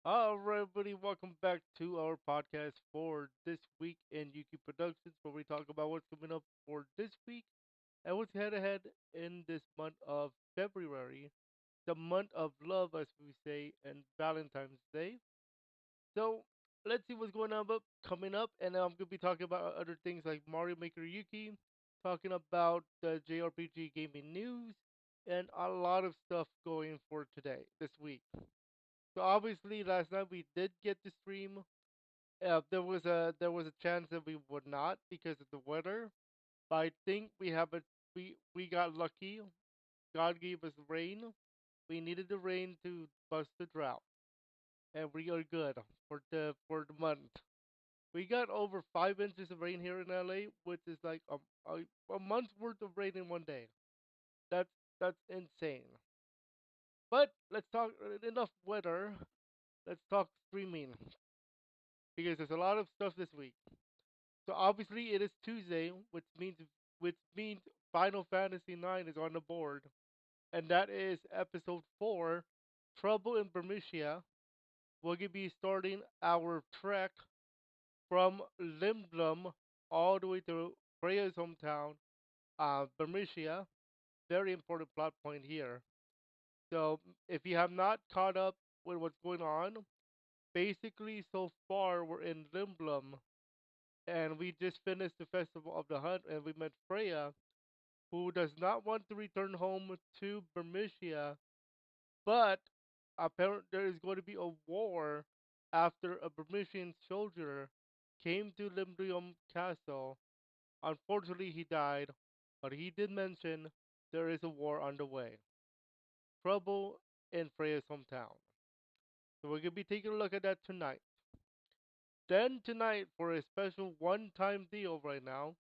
All right, everybody, welcome back to our podcast for this week in Yuuki Productions, where we talk about what's coming up for this week and what's head ahead in this month of February, the month of love, as we say, and Valentine's Day. So let's see what's going on coming up, and I'm gonna be talking about other things like Mario Maker Yuki, talking about the JRPG gaming news, and a lot of stuff going for today, this week. So obviously, last night we did get to stream. There was a chance that we would not because of the weather, but I think we got lucky. God gave us rain. We needed the rain to bust the drought, and we are good for the month. We got over 5 inches of rain here in LA, which is like a month's worth of rain in one day. That's that's insane. But let's talk enough weather. Let's talk streaming because there's a lot of stuff this week. So obviously it is Tuesday, which means Final Fantasy IX is on the board, and that is episode 4, Trouble in Bermuda. We'll be starting our trek from Limblum all the way to Freya's hometown, Bermuda. Very important plot point here. So if you have not caught up with what's going on, basically so far we're in Limblum and we just finished the Festival of the Hunt, and we met Freya, who does not want to return home to Bermuda, but apparently there is going to be a war after a Bermudian soldier came to Limbrium Castle. Unfortunately, he died, but he did mention there is a war underway. Trouble in Freya's hometown. So we're going to be taking a look at that tonight. Then tonight, for a special one-time deal right now,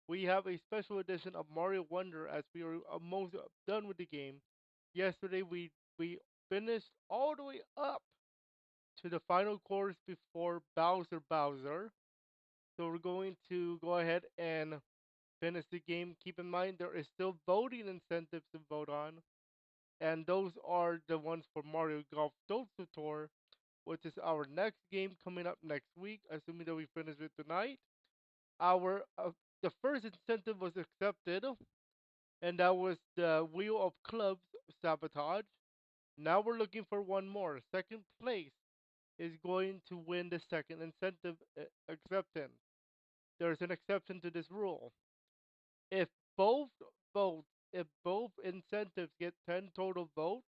we have a special edition of Mario Wonder as we are almost done with the game. Yesterday we finished all the way up to the final course before Bowser. So we're going to go ahead and finish the game. Keep in mind there is still voting incentives to vote on, and those are the ones for Mario Golf Toadstool Tour, which is our next game coming up next week, assuming that we finish it tonight. Our The first incentive was accepted, and that was the Wheel of Clubs sabotage. Now we're looking for one more. Second place is going to win the second incentive acceptance. There's an exception to this rule. If both votes, if both incentives get 10 total votes,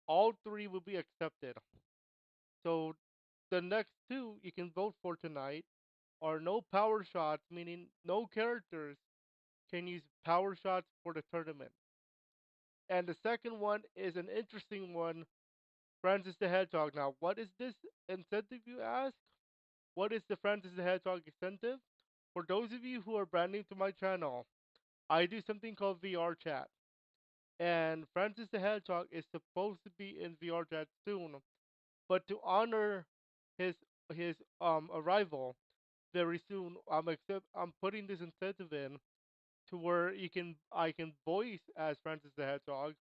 all three will be accepted. So the next two you can vote for tonight are no power shots, meaning no characters can use power shots for the tournament. And the second one is an interesting one, Francis the Hedgehog. Now, what is this incentive, you ask? What is the Francis the Hedgehog incentive? For those of you who are brand new to my channel, I do something called VR chat. And Francis the Hedgehog is supposed to be in VR chat soon. But to honor his his arrival very soon, I'm putting this incentive in to where you can I can voice as Francis the Hedgehog,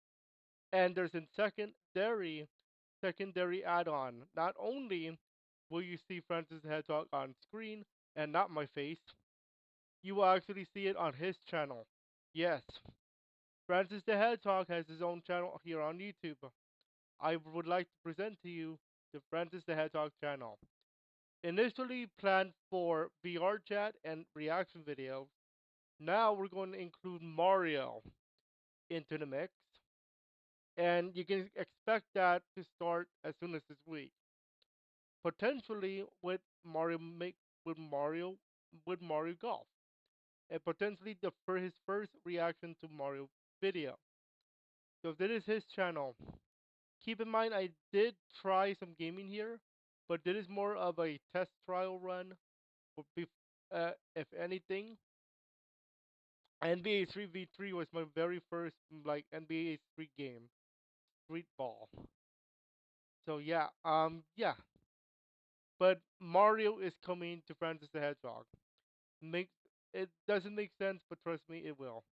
and there's a secondary add-on. Not only will you see Francis the Hedgehog on screen and not my face, you will actually see it on his channel. Yes, Francis the Hedgehog has his own channel here on YouTube. I would like to present to you the Francis the Hedgehog channel. Initially planned for VR chat and reaction videos, now we're going to include Mario into the mix, and you can expect that to start as soon as this week. Potentially with Mario with Mario Golf, and potentially for his first reaction to Mario video. So this is his channel. Keep in mind I did try some gaming here, but this is more of a test trial run. If anything, NBA 3v3 was my very first like NBA street game, street ball. So yeah. But Mario is coming to Francis the Hedgehog. Makes it doesn't make sense, but trust me, it will.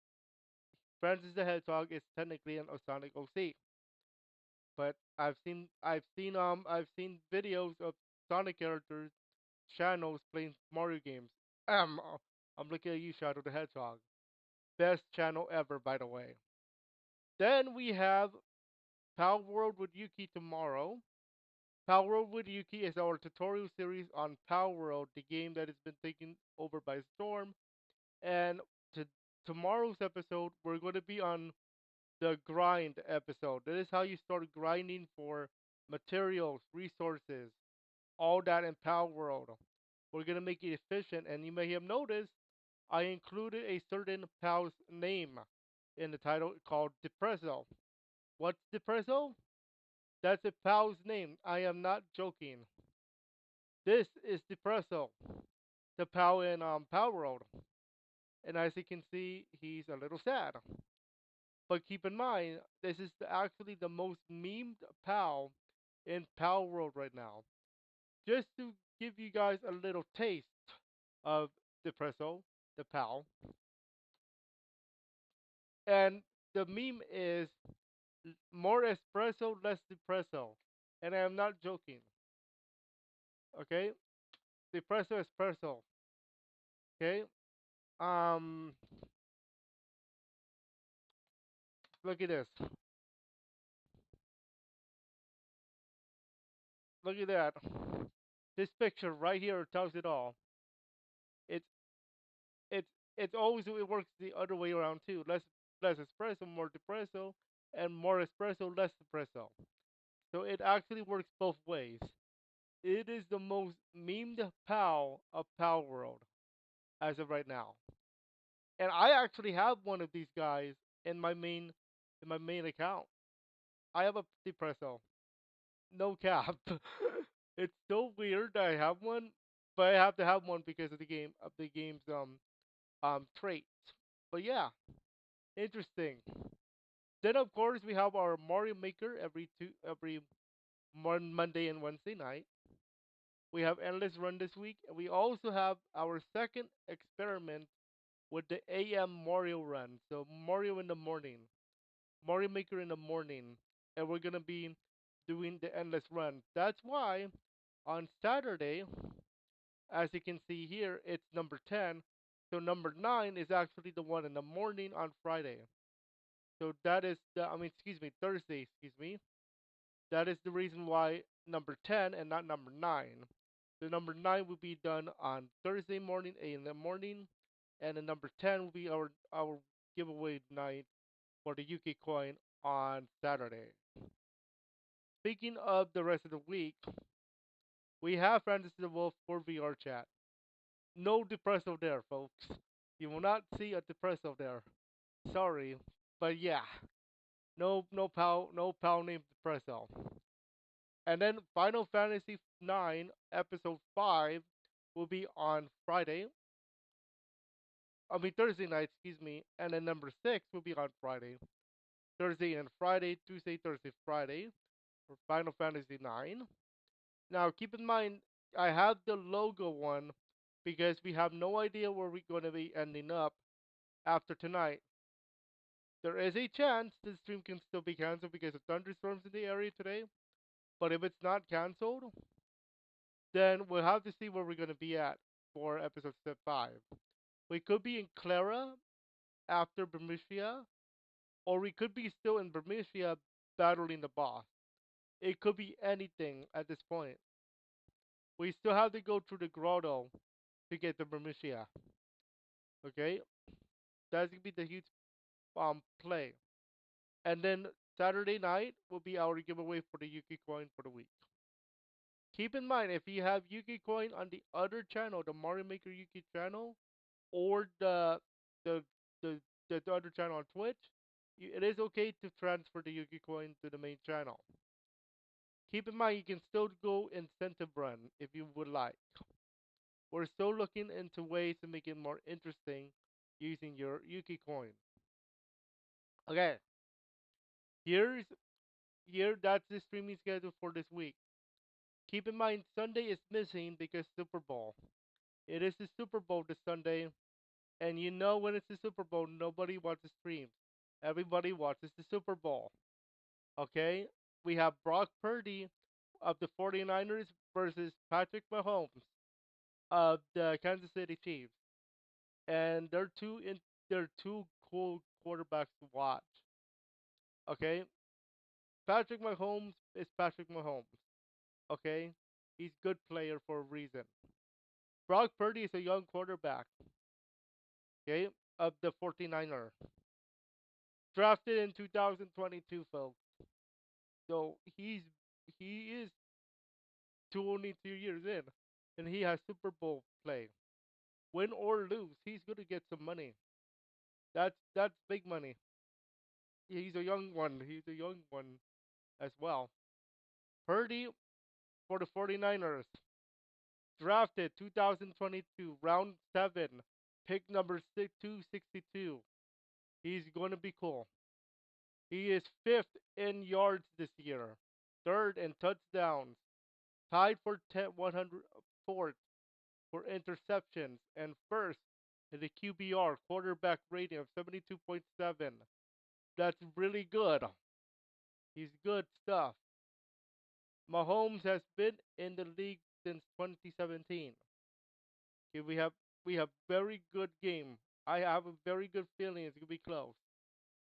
Francis the Hedgehog is technically an Osonic OC. But I've seen videos of Sonic characters channels playing Mario games. I'm looking at you, Shadow the Hedgehog. Best channel ever, by the way. Then we have Power World with Yuuki tomorrow. Power World with Yuuki is our tutorial series on Power World, the game that has been taken over by storm. And to tomorrow's episode, we're going to be on the grind episode. That is how you start grinding for materials, resources, all that in Power World. We're going to make it efficient, and you may have noticed I included a certain pal's name in the title called Depresso. What's Depresso? That's a pal's name. I am not joking. This is Depresso, the pal in Pal World. And as you can see, he's a little sad. But keep in mind, this is actually the most memed pal in Pal World right now. Just to give you guys a little taste of Depresso, the pal. And the meme is more espresso, less depresso. And I am not joking. Okay? Depresso espresso. Okay? Um Look at this. Look at that. This picture right here tells it all. It's it's it's always it works the other way around too. Less espresso, more depresso, and more espresso, less espresso. So it actually works both ways. It is the most memed PAL of PAL World as of right now. And I actually have one of these guys in my main account. I have a depresso. No cap. It's so weird that I have one, but I have to have one because of the game's traits. But yeah, interesting. Then of course we have our Mario Maker every Monday and Wednesday night. We have Endless Run this week, and we also have our second experiment with the AM Mario Run. So Mario in the morning, Mario Maker in the morning, and we're gonna be doing the Endless Run. That's why on Saturday, as you can see here, it's number 10. So number 9 is actually the one in the morning on Friday. So that is excuse me, Thursday, excuse me. That is the reason why number 10 and not number 9. The number 9 will be done on Thursday morning, 8 in the morning, and the number 10 will be our giveaway night for the Yuki coin on Saturday. Speaking of the rest of the week, we have Francis the Wolf for VR chat. No depresso there, folks. You will not see a depresso there. Sorry, but yeah, no pal named depresso. And then Final Fantasy 9 episode 5 will be on Friday. Thursday night, excuse me. And then number 6 will be on Friday. Thursday and Friday, Tuesday, Thursday, Friday for Final Fantasy 9. Now, keep in mind, I have the logo one because we have no idea where we're going to be ending up after tonight. There is a chance the stream can still be canceled because of thunderstorms in the area today. But if it's not canceled, then we'll have to see where we're going to be at for episode step 5. We could be in Clara after Bermutia, or we could be still in Bermutia battling the boss. It could be anything at this point. We still have to go through the grotto to get to Bermutia. Okay? That's gonna be the huge play. And then Saturday night will be our giveaway for the Yuki coin for the week. Keep in mind if you have Yuki coin on the other channel, the Mario Maker Yuki channel, or the the the other channel on Twitch, it is okay to transfer the Yuki coin to the main channel. Keep in mind you can still go incentive run if you would like. We're still looking into ways to make it more interesting using your Yuki coin. Okay, here's here that's the streaming schedule for this week. Keep in mind Sunday is missing because Super Bowl. It is the Super Bowl this Sunday, and you know when it's the Super Bowl, nobody watches streams. Everybody watches the Super Bowl. Okay? we have Brock Purdy of the 49ers versus Patrick Mahomes of the Kansas City Chiefs. And they're two cool quarterbacks to watch. Okay? Patrick Mahomes is Patrick Mahomes. Okay? He's a good player for a reason. Brock Purdy is a young quarterback, okay, of the 49er. Drafted in 2022, folks. So he is only 2 years in, and he has Super Bowl play. Win or lose, he's gonna get some money. That's big money. He's a young one. He's a young one as well. Purdy for the 49ers. Drafted 2022, round 7, pick number 262. He's going to be cool. He is fifth in yards this year, third in touchdowns, tied for 104th for interceptions, and first in the QBR quarterback rating of 72.7. That's really good. He's good stuff. Mahomes has been in the league since 2017. Okay, we have very good game. I have a very good feeling it's gonna be close.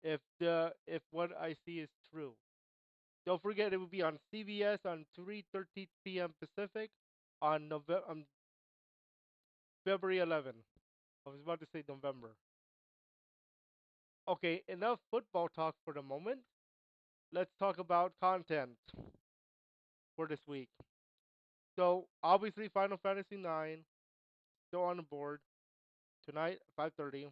If what I see is true. Don't forget it will be on CBS on 3:30 p.m. Pacific on February 11th. I was about to say November. Okay, enough football talk for the moment. Let's talk about content for this week. So obviously Final Fantasy 9 still on the board tonight 5:30.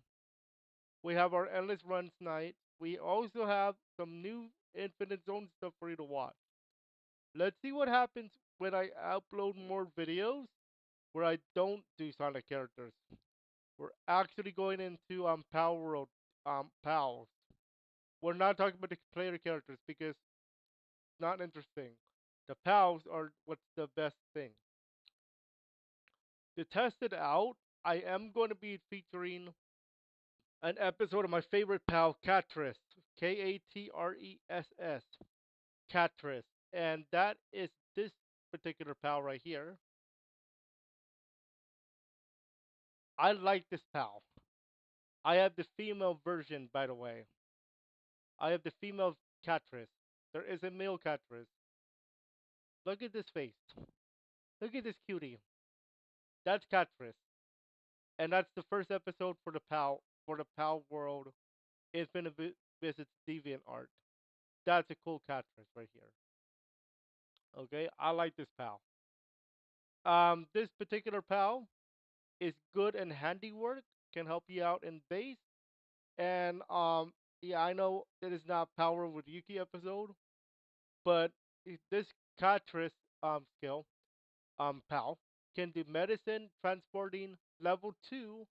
We have our endless runs night. We also have some new Infinite Zone stuff for you to watch. Let's see what happens when I upload more videos where I don't do Sonic characters. We're actually going into Power World pals. We're not talking about the player characters because it's not interesting. The pals are what's the best thing. To test it out, I am going to be featuring an episode of my favorite pal, Catress. Katress. Catress. And that is this particular pal right here. I like this pal. I have the female version, by the way. I have the female Catress. There is a male Catress. Look at this face. Look at this cutie. That's Catress. And that's the first episode for the Pal World Infinite Visits Deviant Art. That's a cool Catress right here. Okay, I like this pal. This particular pal is good in handiwork, can help you out in base, and yeah, I know it is not Power with Yuki episode, but this Catress skill pal can do medicine, transporting, level 2,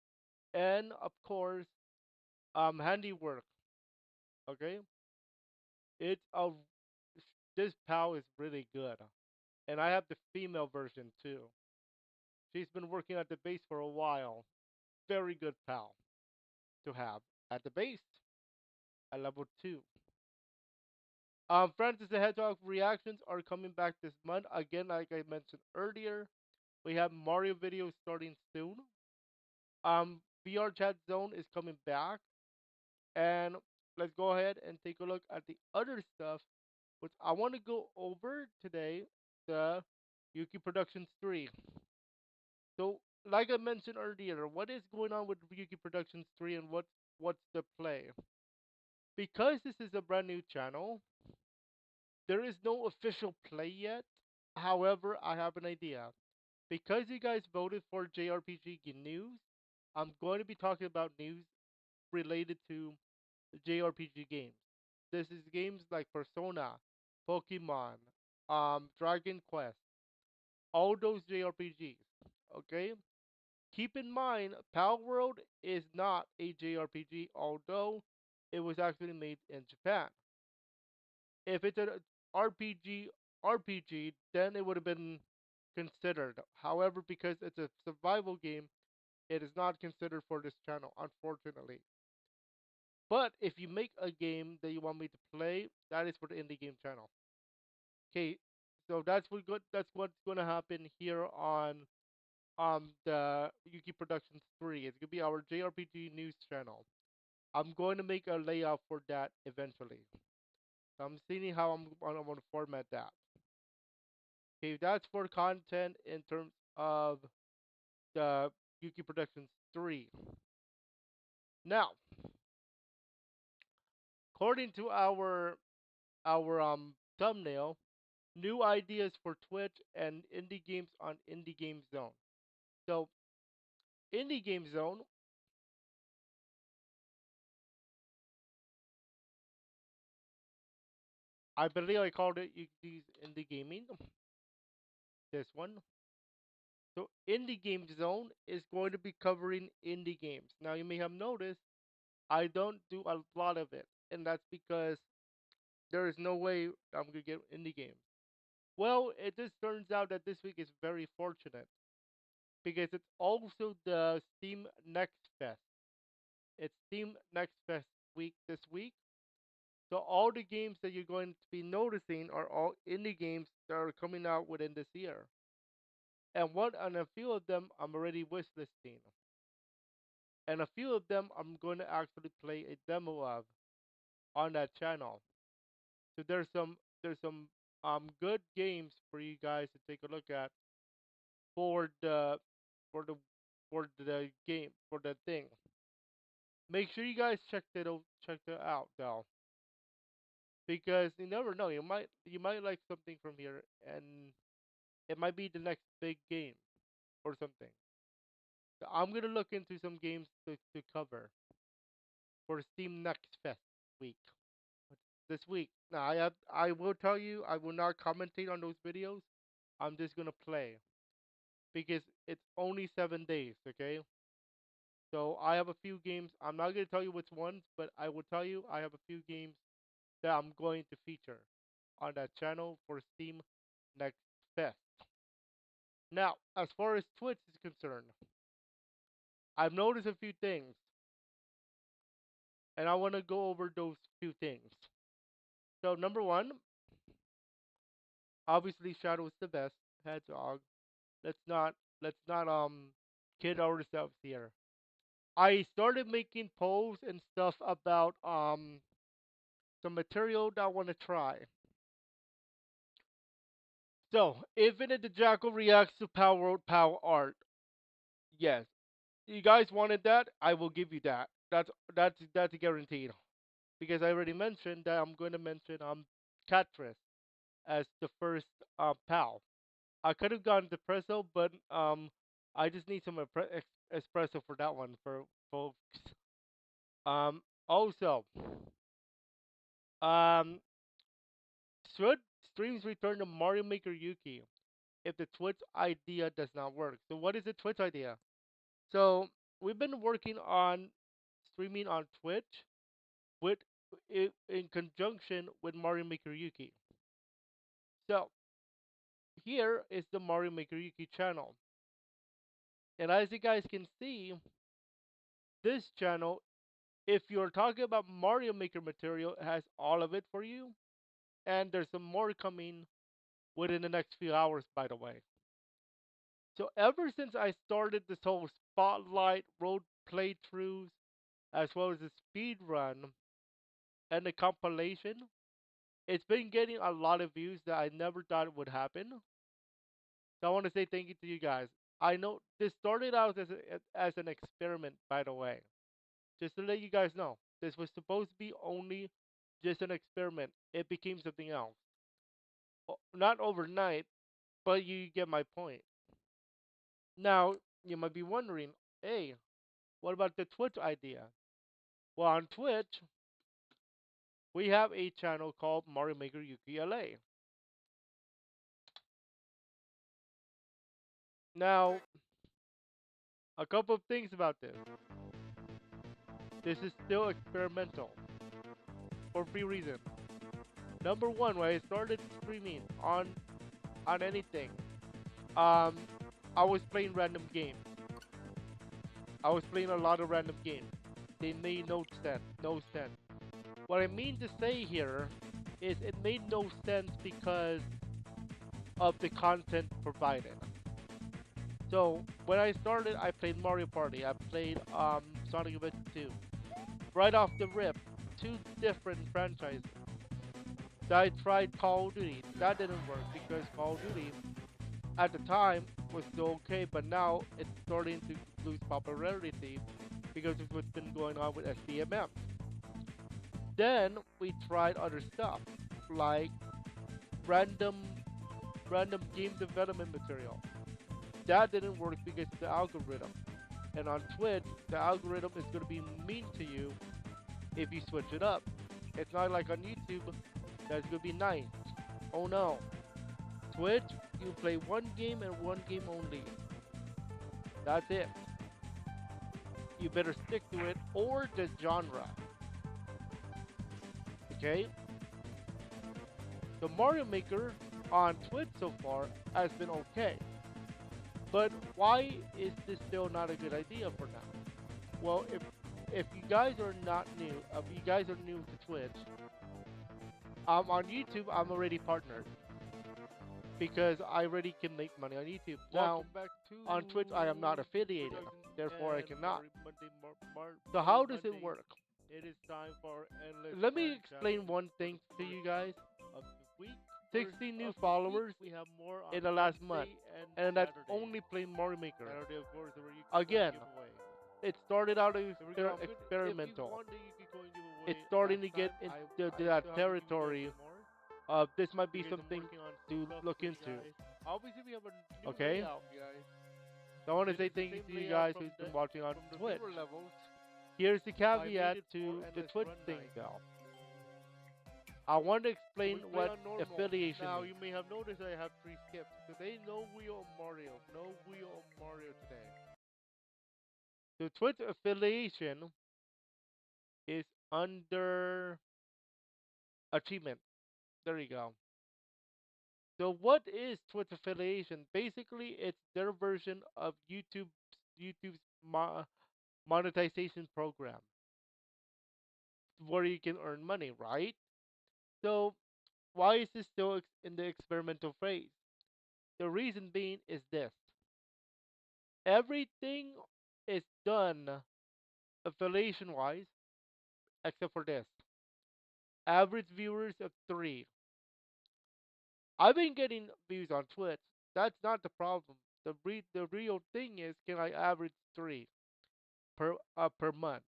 and of course handiwork. Okay, it's a this pal is really good, and I have the female version too. She's been working at the base for a while. Very good pal to have at the base at level 2. Francis the Hedgehog reactions are coming back this month. Again, like I mentioned earlier, we have Mario videos starting soon. VR Chat Zone is coming back. And let's go ahead and take a look at the other stuff, which I want to go over today, the Yuuki Productions 3. So, like I mentioned earlier, what is going on with Yuuki Productions 3 and what's the play? Because this is a brand new channel, there is no official play yet. However, I have an idea. Because you guys voted for JRPG news, I'm going to be talking about news related to JRPG games. This is games like Persona, Pokemon, Dragon Quest, all those JRPGs. Okay? Keep in mind, Pal World is not a JRPG, although it was actually made in Japan. If it's an RPG, then it would have been considered. However, because it's a survival game, it is not considered for this channel, unfortunately. But if you make a game that you want me to play, that is for the indie game channel. Okay, so that's what's gonna happen here on the Yuki Productions 3. It's gonna be our JRPG news channel. I'm going to make a layout for that eventually. So I'm seeing how I'm gonna format that. Okay, that's for content in terms of the Yuki Productions 3. Now, according to our thumbnail, new ideas for Twitch and indie games on Indie Game Zone. So, Indie Game Zone, I believe I called it Indie Gaming. This one. So, Indie Game Zone is going to be covering indie games. Now, you may have noticed I don't do a lot of it, and that's because there is no way I'm gonna get indie games. Well, it just turns out that this week is very fortunate because it's also the Steam Next Fest. It's Steam Next Fest week this week. So all the games that you're going to be noticing are all indie games that are coming out within this year. And a few of them I'm already wishlisting. And a few of them I'm going to actually play a demo of on that channel. So there's some good games for you guys to take a look at for the for the for the game for the thing. Make sure you guys check that out though, because you never know. You might like something from here, and it might be the next big game or something. So I'm gonna look into some games to cover for Steam Next Fest week this week. Now I will tell you I will not commentate on those videos. I'm just gonna play because it's only 7 days. Okay, so I have a few games. I'm not gonna tell you which ones, but I will tell you I have a few games that I'm going to feature on that channel for Steam Next Fest. Now, as far as Twitch is concerned, I've noticed a few things, and I want to go over those few things. So, number one, obviously, Shadow's the best. Hedgehog. Let's not kid ourselves here. I started making polls and stuff about some material that I want to try. So, Infinite the Jackal reacts to Power Art. Yes, you guys wanted that, I will give you that. That's guaranteed. Because I already mentioned that I'm going to mention Catris as the first pal. I could have gone Depresso, but I just need some espresso for that one for folks. Also, um, should streams return to Mario Maker Yuki if the Twitch idea does not work? So what is the Twitch idea? So we've been working on streaming on Twitch with in conjunction with Mario Maker Yuki. So here is the Mario Maker Yuki channel. And as you guys can see, this channel, if you're talking about Mario Maker material, it has all of it for you. And there's some more coming within the next few hours, by the way. So ever since I started this whole spotlight road playthroughs, as well as the speed run and the compilation, it's been getting a lot of views that I never thought would happen. So I want to say thank you to you guys. I know this started out as an experiment, by the way. Just to let you guys know, this was supposed to be only just an experiment. It became something else. Not overnight, but you get my point. Now, you might be wondering, hey, what about the Twitch idea? Well, on Twitch, we have a channel called Mario Maker Yuki LA. Now, a couple of things about this. This is still experimental for three reasons. Number one, when I started streaming on anything, um, I was playing random games. I was playing a lot of random games. They made no sense. No sense. What I mean to say here is it made no sense because of the content provided. So when I started, I played Mario Party. I played Sonic Adventure 2. Right off the rip, two different franchises. I tried Call of Duty. That didn't work because Call of Duty at the time was still okay, but now it's starting to lose popularity because of what's been going on with SDMM. Then we tried other stuff like random random game development material. That didn't work because of the algorithm. And on Twitch, the algorithm is going to be mean to you if you switch it up. It's not like on YouTube that's going to be nice. Oh no. Twitch, you play one game and one game only. That's it. You better stick to it or the genre. Okay? The Mario Maker on Twitch so far has been okay. But why is this still not a good idea for now? Well, if you guys are not new, if you guys are new to Twitch, on YouTube I'm already partnered because I already can make money on YouTube. Now, Welcome back to on Twitch I am not affiliated, Productions therefore I and cannot. So Monday how does it Monday. work? It is time for endless Let me fun explain challenges one for the thing to you first guys. of the week. 60 First new of the week, followers we have more on in the last month, Wednesday and and that's Saturday. only playing Mario Maker. Saturday, of course, where you can Again, giveaway. it started out as Here we go. If you experimental. won the Yuuki coin It's giveaway starting last to get time, into I that still have to give you guys territory some more of this might be because I'm something working on some to stuff look for you into. guys. Obviously, we have a new Okay? layout, guys. So I want to This say is the thank you same to you layout guys who's been watching on from the Twitch. viewer levels. Here's the I made caveat it for to the endless Twitch run thing night. though. I want to So explain we play what on normal. affiliation Now means. you may have noticed I have 3 skips. Today, no wheel on Mario. No wheel on Mario today. The Twitch affiliation is under achievement. There you go. So what is Twitch affiliation? Basically, it's their version of YouTube's monetization program where you can earn money, right? So why is this still in the experimental phase? The reason being is this. Everything is done affiliation wise except for this. Average viewers of 3. I've been getting views on Twitch. That's not the problem. The real thing is can I average 3 per month?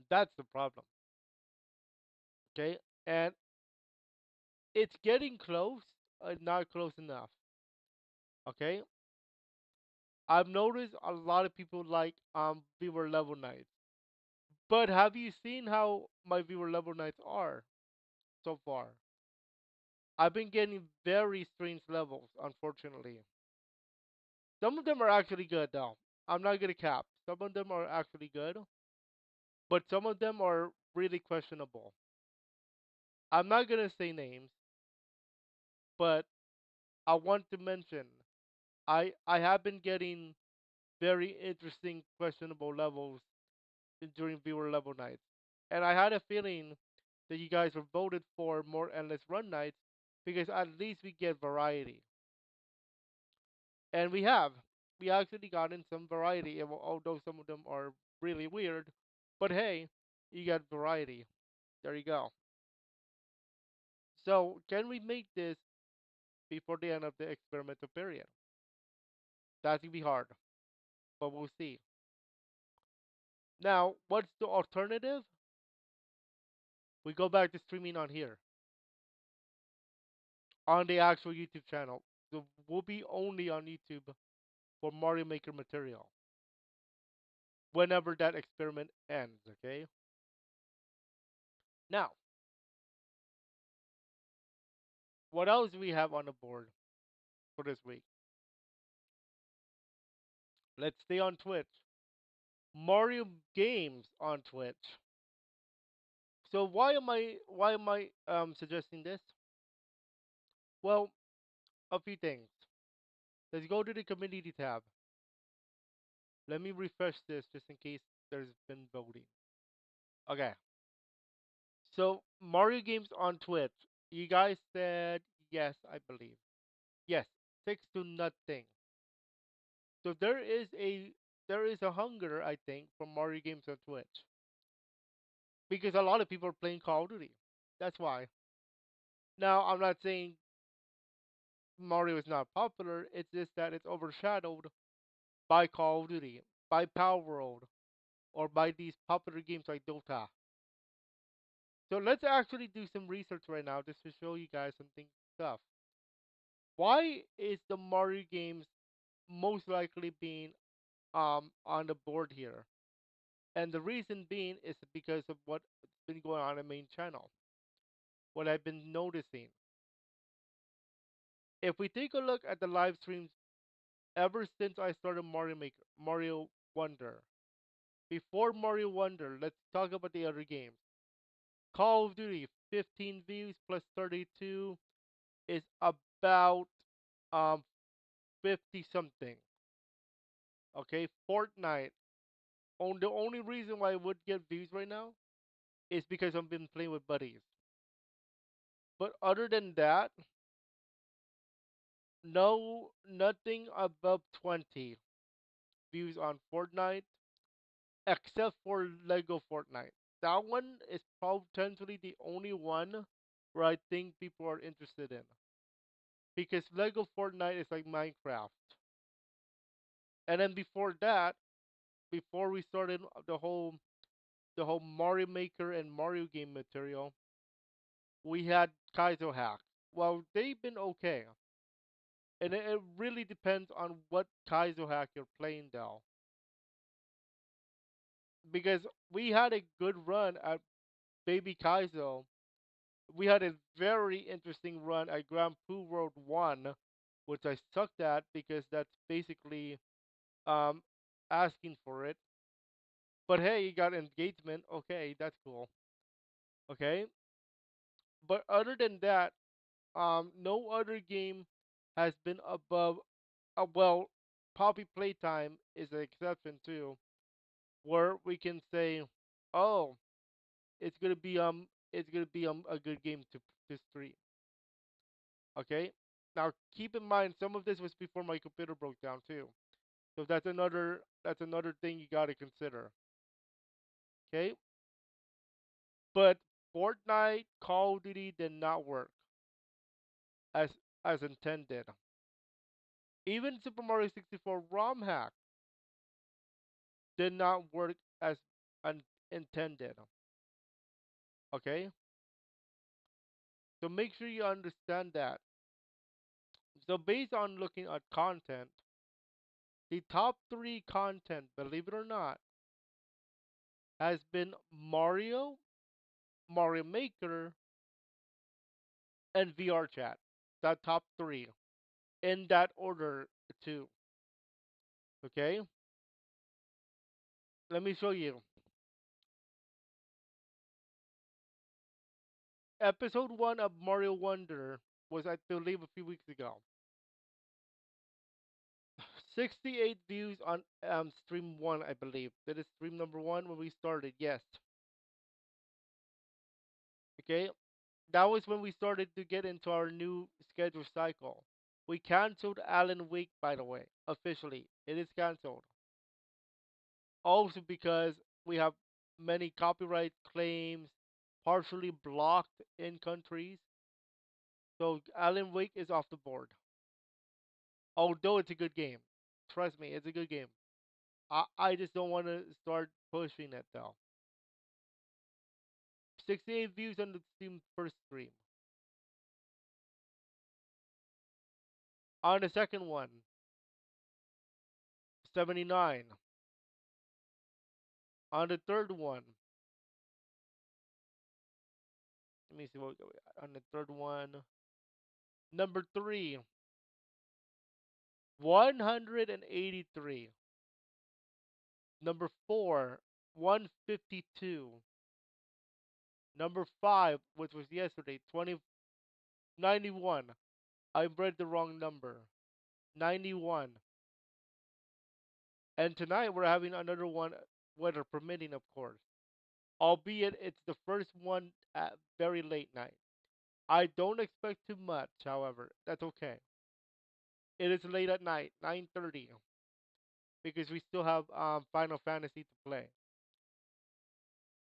That's the problem. Okay? And it's getting close, not close enough. Okay? I've noticed a lot of people like viewer level nights. But have you seen how my viewer level nights are so far? I've been getting very strange levels, unfortunately. Some of them are actually good though. I'm not gonna cap. Some of them are actually good, but some of them are really questionable. I'm not gonna say names, but I want to mention I have been getting very interesting questionable levels during viewer level nights. And I had a feeling that you guys were voted for more endless run nights because at least we get variety. And we have. We actually gotten some variety, although some of them are really weird. But hey, you got variety. There you go. So, can we make this before the end of the experimental period? That's gonna be hard, but we'll see. Now, what's the alternative? We go back to streaming on here, on the actual YouTube channel. So we'll be only on YouTube for Mario Maker material whenever that experiment ends, okay? Now, what else do we have on the board for this week? Let's stay on Twitch. Mario games on Twitch. So why am I suggesting this? Well, a few things. Let's go to the community tab. Let me refresh this just in case there's been voting. Okay. So Mario games on Twitch. You guys said Yes, I believe. Yes, 6-0. So there is a hunger, I think, for Mario games on Twitch because a lot of people are playing Call of Duty. That's why. Now, I'm not saying Mario is not popular. It's just that it's overshadowed by Call of Duty, by Power World, or by these popular games like Dota. So let's actually do some research right now just to show you guys some things stuff. Why is the Mario games most likely being on the board here? And the reason being is because of what's been going on in the main channel. What I've been noticing. If we take a look at the live streams ever since I started Mario Wonder. Before Mario Wonder, let's talk about the other games. Call of Duty, 15 views plus 32 is about um 50 something. Okay, Fortnite. The only reason why I would get views right now is because I've been playing with buddies. But other than that, no, nothing above 20 views on Fortnite, except for Lego Fortnite. That one is potentially the only one where I think people are interested in because Lego Fortnite is like Minecraft. And then before that, before we started the whole Mario Maker and Mario game material, we had Kaizo Hack. Well, they've been okay, and it really depends on what Kaizo Hack you're playing though, because we had a good run at Baby Kaizo. We had a very interesting run at Grand Poo World 1, which I sucked at because that's basically um, asking for it. But hey, you got engagement. Okay, that's cool. Okay, but other than that, no other game has been above. Well, Poppy Playtime is an exception too, where we can say, oh, it's gonna be a good game to stream. Okay. Now keep in mind some of this was before my computer broke down too. So that's another thing you gotta consider. Okay? But Fortnite Call of Duty did not work as as intended. Even Super Mario 64 ROM hack did not work as intended. Okay? So make sure you understand that. So based on looking at content, the top three content, believe it or not, has been Mario, Mario Maker, and VR chat. That top three in that order too. Okay, let me show you. Episode one of Mario Wonder was, I believe, a few weeks ago. 68 views on stream one, I believe. That is stream number one when we started. Yes. Okay, that was when we started to get into our new schedule cycle. We canceled Alan Wake, by the way, officially. It is canceled. Also because we have many copyright claims partially blocked in countries. So Alan Wake is off the board. Although it's a good game. Trust me, it's a good game. I just don't want to start pushing it though. 68 views on the Steam first stream. On the second one, 79. On the third one, let me see what we got. On the third one. Number three, 183. Number four, 152. Number five, which was yesterday, 91. I read the wrong number. 91. And tonight we're having another one, weather permitting, of course. Albeit it's the first one at very late night. I don't expect too much, however. That's okay. It is late at night, 9:30, because we still have Final Fantasy to play.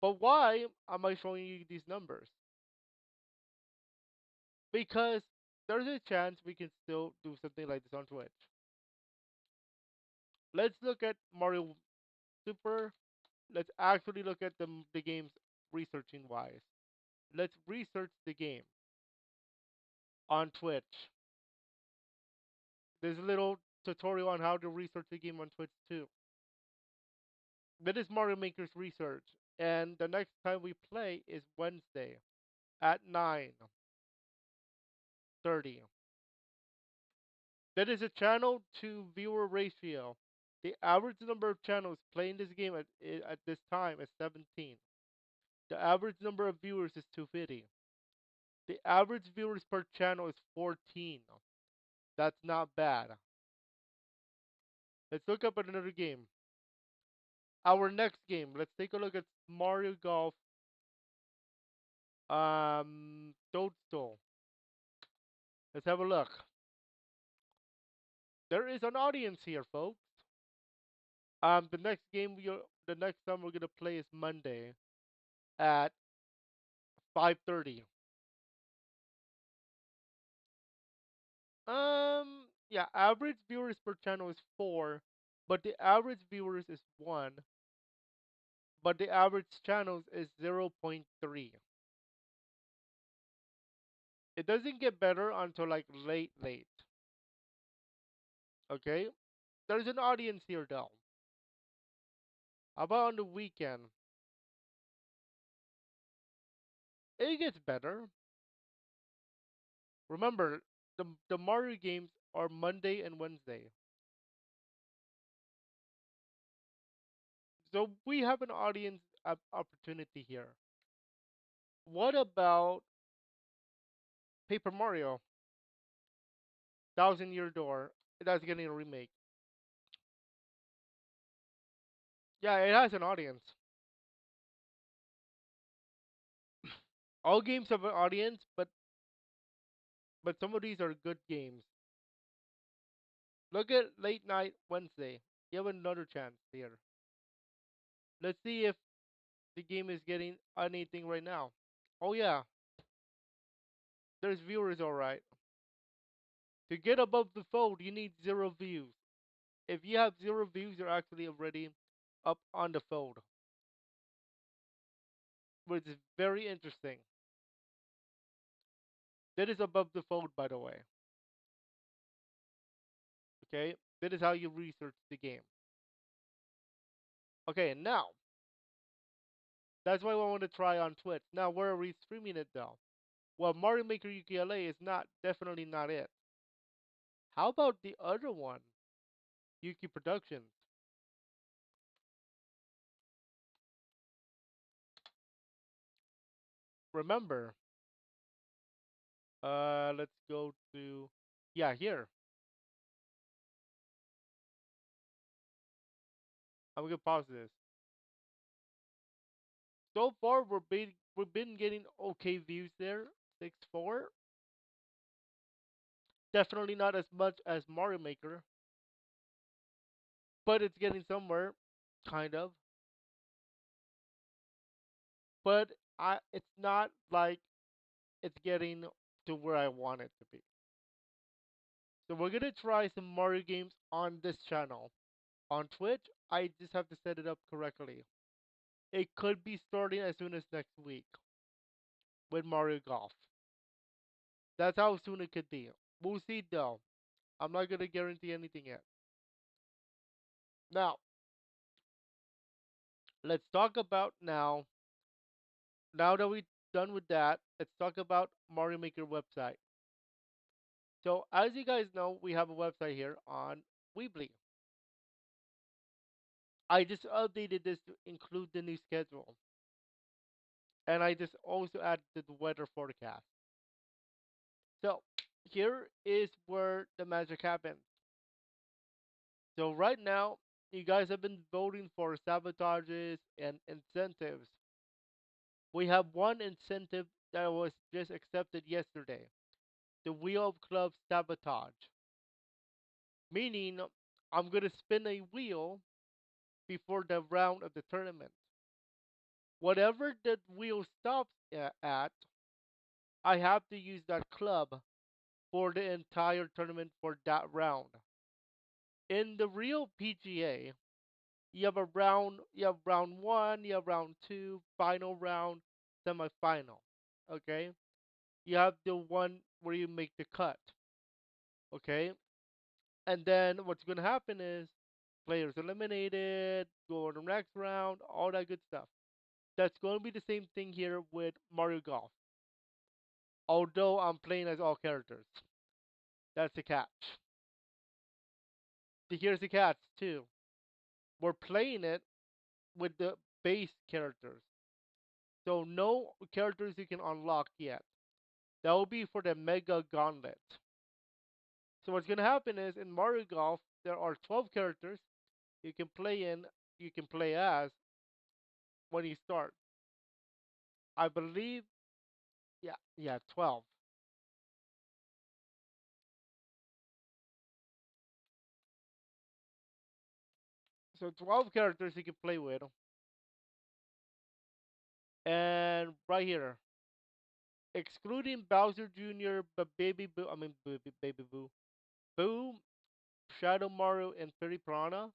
But why am I showing you these numbers? Because there's a chance we can still do something like this on Twitch. Let's look at Mario Super. Let's actually look at the games researching wise. Let's research the game on Twitch. There's a little tutorial on how to research the game on Twitch too. That is Mario Maker's research. And the next time we play is Wednesday at 9:30. That is a channel to viewer ratio. The average number of channels playing this game at this time is 17. The average number of viewers is 250. The average viewers per channel is 14. That's not bad. Let's look up at another game. Our next game. Let's take a look at Mario Golf Toadstool. Let's have a look. There is an audience here, folks. The next game the next time we're gonna play is Monday at 5:30. Yeah, average viewers per channel is 4, but the average viewers is 1, but the average channels is 0.3. It doesn't get better until like late. Okay? There's an audience here though. How about on the weekend? It gets better. Remember, the Mario games are Monday and Wednesday. So we have an audience opportunity here. What about Paper Mario, Thousand Year Door? That's getting a remake. Yeah, it has an audience. All games have an audience, but some of these are good games. Look at Late Night Wednesday. You have another chance here. Let's see if the game is getting anything right now. Oh yeah, there's viewers all right. To get above the fold, you need 0 views. If you have 0 views, you're actually already up on the fold, which is very interesting. That is above the fold, by the way. Okay, that is how you research the game. Okay, now that's why I want to try on Twitch. Now, where are we streaming it though? Well, Mario Maker UKLA is not definitely not it. How about the other one, Yuuki Productions? Remember, let's go to yeah here. I'm gonna pause this. So far, we've been getting okay views there. 6.4. Definitely not as much as Mario Maker, but it's getting somewhere, kind of. But it's not like it's getting to where I want it to be. So we're gonna try some Mario games on this channel. On Twitch, I just have to set it up correctly. It could be starting as soon as next week with Mario Golf. That's how soon it could be. We'll see though. I'm not gonna guarantee anything yet. Now, let's talk about now. Now that we're done with that, let's talk about Mario Maker website. So, as you guys know, we have a website here on Weebly. I just updated this to include the new schedule, and I just also added the weather forecast. So, here is where the magic happens. So, right now, you guys have been voting for sabotages and incentives. We have one incentive that was just accepted yesterday. The Wheel of Clubs Sabotage. Meaning, I'm going to spin a wheel before the round of the tournament. Whatever the wheel stops at, I have to use that club for the entire tournament for that round. In the real PGA, you have round one, you have round two, final round, semifinal. Okay? You have the one where you make the cut. Okay? And then what's gonna happen is players eliminated, go on the next round, all that good stuff. That's gonna be the same thing here with Mario Golf. Although I'm playing as all characters. That's the catch. Here's the catch too. We're playing it with the base characters. So no characters you can unlock yet. That will be for the Mega Gauntlet. So what's gonna happen is in Mario Golf there are 12 characters you can play in, you can play as when you start. I believe, yeah, 12. So 12 characters you can play with, and right here, excluding Bowser Jr., but Baby Boo, I mean Baby Boo, Boo, Shadow Mario, and Fairy Piranha.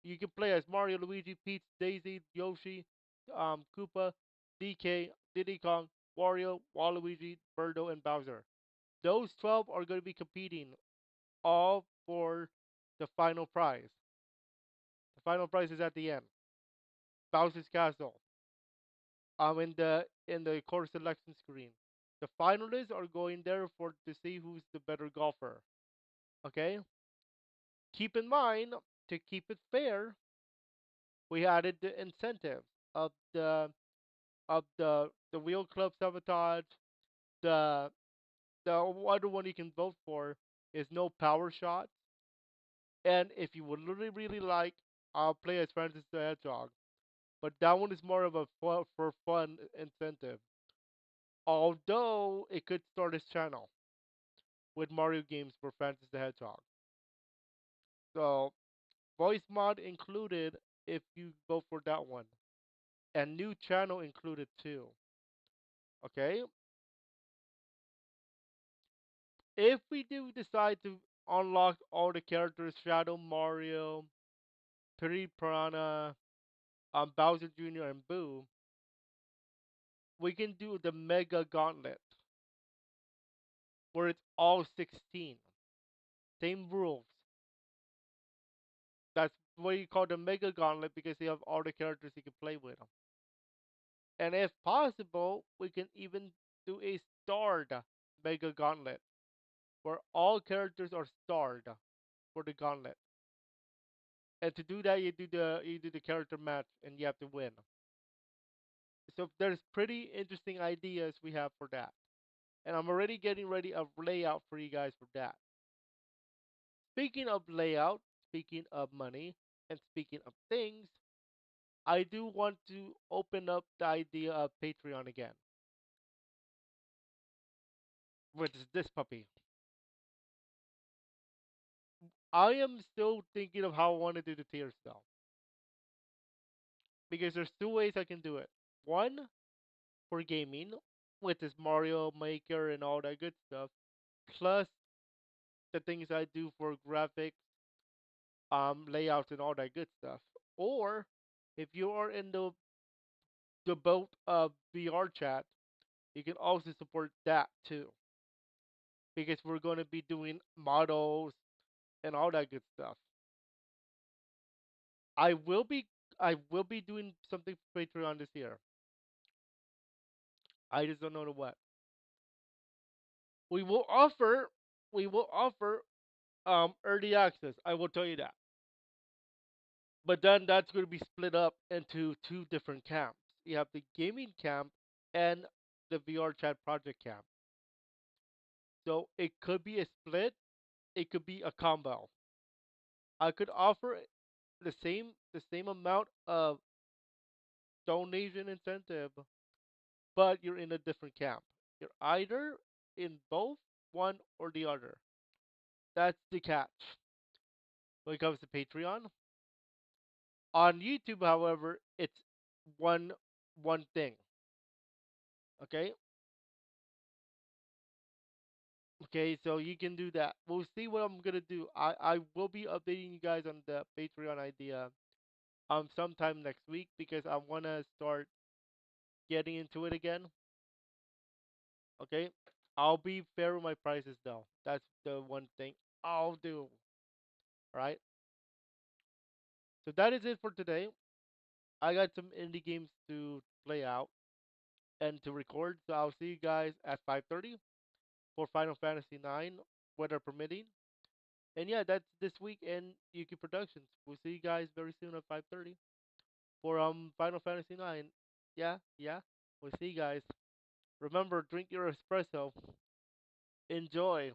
You can play as Mario, Luigi, Peach, Daisy, Yoshi, Koopa, DK, Diddy Kong, Wario, Waluigi, Birdo, and Bowser. Those 12 are going to be competing all for the final prize. The final prize is at the end. Bowser's Castle. In the course selection screen. The finalists are going there for to see who's the better golfer. Okay? Keep in mind to keep it fair, we added the incentive of the wheel club sabotage. The the other one you can vote for is no power shots. And if you would really like, I'll play as Francis the Hedgehog. But that one is more of a for fun incentive. Although it could start his channel with Mario games for Francis the Hedgehog. So voice mod included if you go for that one. And new channel included too. Okay? If we do decide to unlock all the characters, Shadow Mario, Piri Piranha, Bowser Jr. and Boo, we can do the Mega Gauntlet, where it's all 16. Same rules. That's what you call the Mega Gauntlet because you have all the characters you can play with them. And if possible, we can even do a starred Mega Gauntlet, where all characters are starred for the gauntlet. And to do that, you do the character match, and you have to win. So there's pretty interesting ideas we have for that. And I'm already getting ready a layout for you guys for that. Speaking of layout, speaking of money, and speaking of things, I do want to open up the idea of Patreon again, which is this puppy. I am still thinking of how I want to do the tiers though, because there's two ways I can do it. One for gaming, which is Mario Maker and all that good stuff, plus the things I do for graphics, layouts and all that good stuff. Or if you are in the boat of VR chat, you can also support that too, because we're going to be doing models and all that good stuff. I will be I will be doing something for Patreon this year. I just don't know the what. We will offer we will offer early access. I will tell you that. But then that's going to be split up into two different camps. You have the gaming camp and the VR chat project camp. So it could be a split, it could be a combo. I could offer the same amount of donation incentive but you're in a different camp. You're either in both, one or the other. That's the catch when it comes to Patreon. On YouTube, however, it's one thing. Okay, okay, so you can do that. We'll see what I'm gonna do. I will be updating you guys on the Patreon idea sometime next week because I wanna start getting into it again. Okay, I'll be fair with my prices though. That's the one thing I'll do. All right. So that is it for today. I got some indie games to play out and to record. So I'll see you guys at 5:30 for Final Fantasy 9, weather permitting. And yeah, that's this week in Yuuki Productions. We'll see you guys very soon at 5:30 for Final Fantasy 9. Yeah, yeah. We'll see you guys. Remember, drink your espresso. Enjoy.